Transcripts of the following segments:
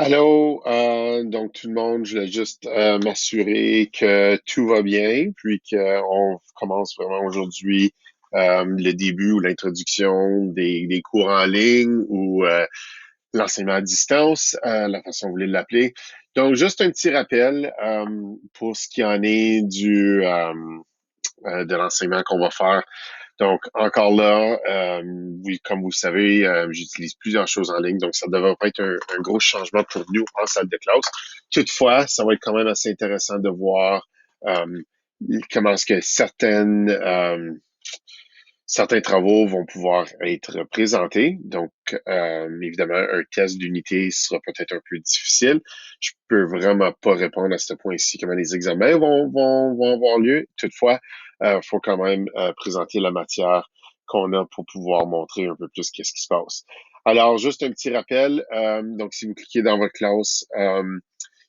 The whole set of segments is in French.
Allô, donc tout le monde, je voulais juste m'assurer que tout va bien, puis qu'on commence vraiment aujourd'hui le début ou l'introduction des cours en ligne ou l'enseignement à distance, la façon que vous voulez l'appeler. Donc, juste un petit rappel pour ce qui en est de l'enseignement qu'on va faire. Donc, encore là, oui, comme vous le savez, j'utilise plusieurs choses en ligne, donc ça devrait pas être un gros changement pour nous en salle de classe. Toutefois, ça va être quand même assez intéressant de voir euh, comment est-ce que certains travaux vont pouvoir être présentés. Donc, évidemment, un test d'unité sera peut-être un peu difficile. Je peux vraiment pas répondre à ce point-ci comment les examens vont avoir lieu. Toutefois, faut quand même présenter la matière qu'on a pour pouvoir montrer un peu plus qu'est-ce qui se passe. Alors, juste un petit rappel. Donc, si vous cliquez dans votre classe,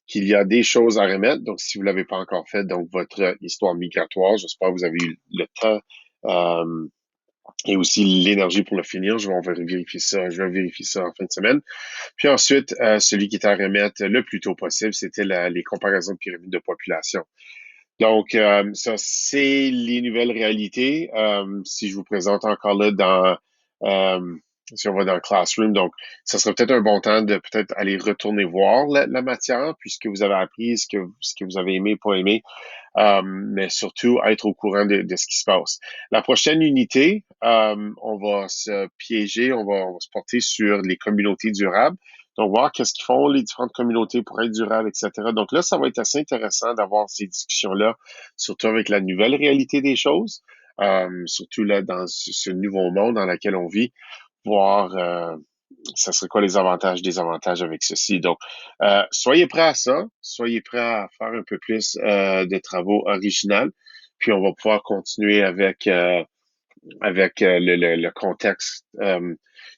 qu'il y a des choses à remettre. Donc, si vous l'avez pas encore fait, donc votre histoire migratoire, j'espère que vous avez eu le temps et aussi l'énergie pour le finir. Je vais vérifier ça en fin de semaine. Puis ensuite, celui qui est à remettre le plus tôt possible, c'était les comparaisons de pyramides de population. Donc, ça, c'est les nouvelles réalités. Si je vous présente encore là euh, si on va dans le classroom, donc, ça serait peut-être un bon temps de peut-être aller retourner voir la matière, puisque vous avez appris, ce que vous avez aimé, pas aimé, mais surtout être au courant de ce qui se passe. La prochaine unité, on va se piéger, on va se porter sur les communautés durables. Donc, voir qu'est-ce qu'ils font les différentes communautés pour être durables, etc. Donc là, ça va être assez intéressant d'avoir ces discussions-là, surtout avec la nouvelle réalité des choses, surtout là dans ce nouveau monde dans lequel on vit, voir ça serait quoi les avantages, désavantages avec ceci. Donc, soyez prêts à ça, soyez prêts à faire un peu plus de travaux originaux, puis on va pouvoir continuer avec le contexte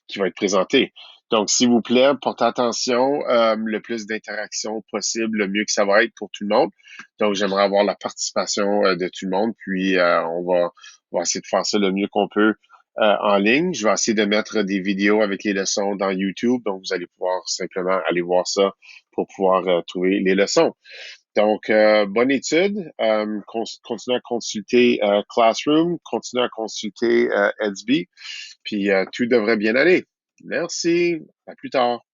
qui va être présenté. Donc, s'il vous plaît, portez attention, le plus d'interactions possible, le mieux que ça va être pour tout le monde. Donc, j'aimerais avoir la participation de tout le monde, puis on va essayer de faire ça le mieux qu'on peut en ligne. Je vais essayer de mettre des vidéos avec les leçons dans YouTube, donc vous allez pouvoir simplement aller voir ça pour pouvoir trouver les leçons. Donc, bonne étude. Continuez à consulter Classroom, continuez à consulter Edsby, puis tout devrait bien aller. Merci. À plus tard.